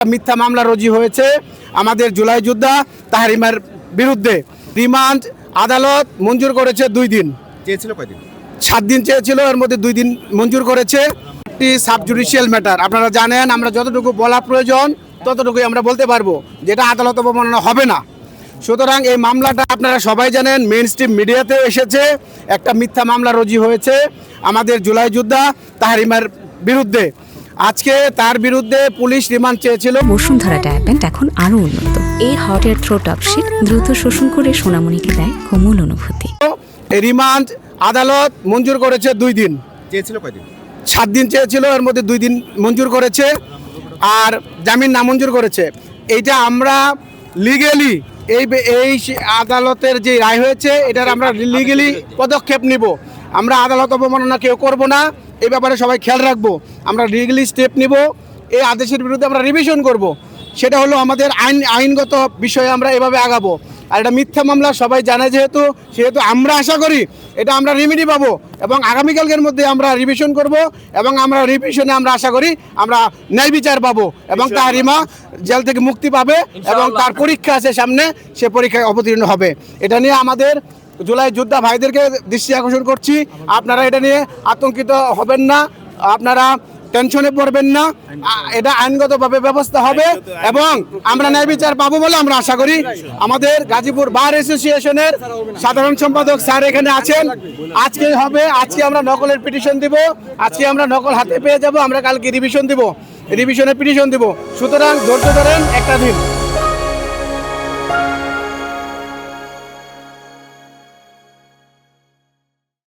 মিথ্যা মামলা রুজু হয়েছে আমাদের জুলাই যোদ্ধা তাহরিমার বিরুদ্ধে। রিমান্ড আদালত মঞ্জুর করেছে 2 দিন। চেয়েছিল কয়দিন? 7 দিন চেয়েছিল, এর মধ্যে 2 দিন মঞ্জুর করেছে। একটি সাব জুডিশিয়াল ম্যাটার, আপনারা জানেন আমরা যতটুকু বলা প্রয়োজন ততটুকুই আমরা বলতে পারবো, যেটা আদালত অবমাননা হবে না। সুতরাং এই মামলাটা আপনারা সবাই জানেন, মেইন স্ট্রিম মিডিয়াতে এসেছে। একটা মিথ্যা মামলা রুজু হয়েছে আমাদের জুলাই যোদ্ধা তাহরিমার বিরুদ্ধে। আজকে তার বিরুদ্ধে পুলিশ রিমান্ড চেয়েছিল। বসুন্ধরা ডায়াপেন্ট এখন আরো উন্নত। এই হট এয়ার থ্রো টপশিট দ্রুত শোষণ করে সোনামণিকে দেয় কোমল অনুভূতি। এই রিমান্ড আদালত মঞ্জুর করেছে 2 দিন। চেয়েছিল কয়দিন? 7 দিন চেয়েছিল, এর মধ্যে 2 দিন মঞ্জুর করেছে, আর জামিন নামঞ্জুর করেছে। এইটা আমরা লিগেলি এই আদালতের যে রায় হয়েছে এটার আমরা লিগেলি পদক্ষেপ নিব। আমরা আদালত অবমাননা কেউ করব না, এই ব্যাপারে সবাই খেয়াল রাখবো। আমরা লিগেলি স্টেপ নিব, এই আদেশের বিরুদ্ধে আমরা রিভিশন করব। সেটা হলো আমাদের আইনগত বিষয়ে আমরা এভাবে আগাবো। আর এটা মিথ্যা মামলা সবাই জানে, সেহেতু আমরা আশা করি এটা আমরা রেমেডি পাবো এবং আগামীকালকের মধ্যে আমরা রিভিশন করব এবং আমরা রিভিশনে আমরা আশা করি আমরা ন্যায় বিচার পাবো এবং তাহরিমা জেল থেকে মুক্তি পাবে এবং তার পরীক্ষা আছে সামনে, সে পরীক্ষায় অবতীর্ণ হবে। এটা নিয়ে আমাদের জুলাই যোদ্ধা ভাইদেরকে দৃষ্টি আকর্ষণ করছি, আপনারা এটা নিয়ে আতঙ্কিত হবেন না, আপনারা টেনশনে পড়বেন না। এটা আইনগতভাবে ব্যবস্থা হবে এবং আমরা ন্যায় বিচার পাবো বলে আমরা আশা করি। আমাদের গাজীপুর বার অ্যাসোসিয়েশনের সাধারণ সম্পাদক স্যার এখানে আছেন। আজকে আমরা নকলের পিটিশন দিব, আজকে আমরা নকল হাতে পেয়ে যাব, আমরা কালকে রিভিশনের পিটিশন দিব। সুতরাং ধৈর্য ধরেন, একটা দিন।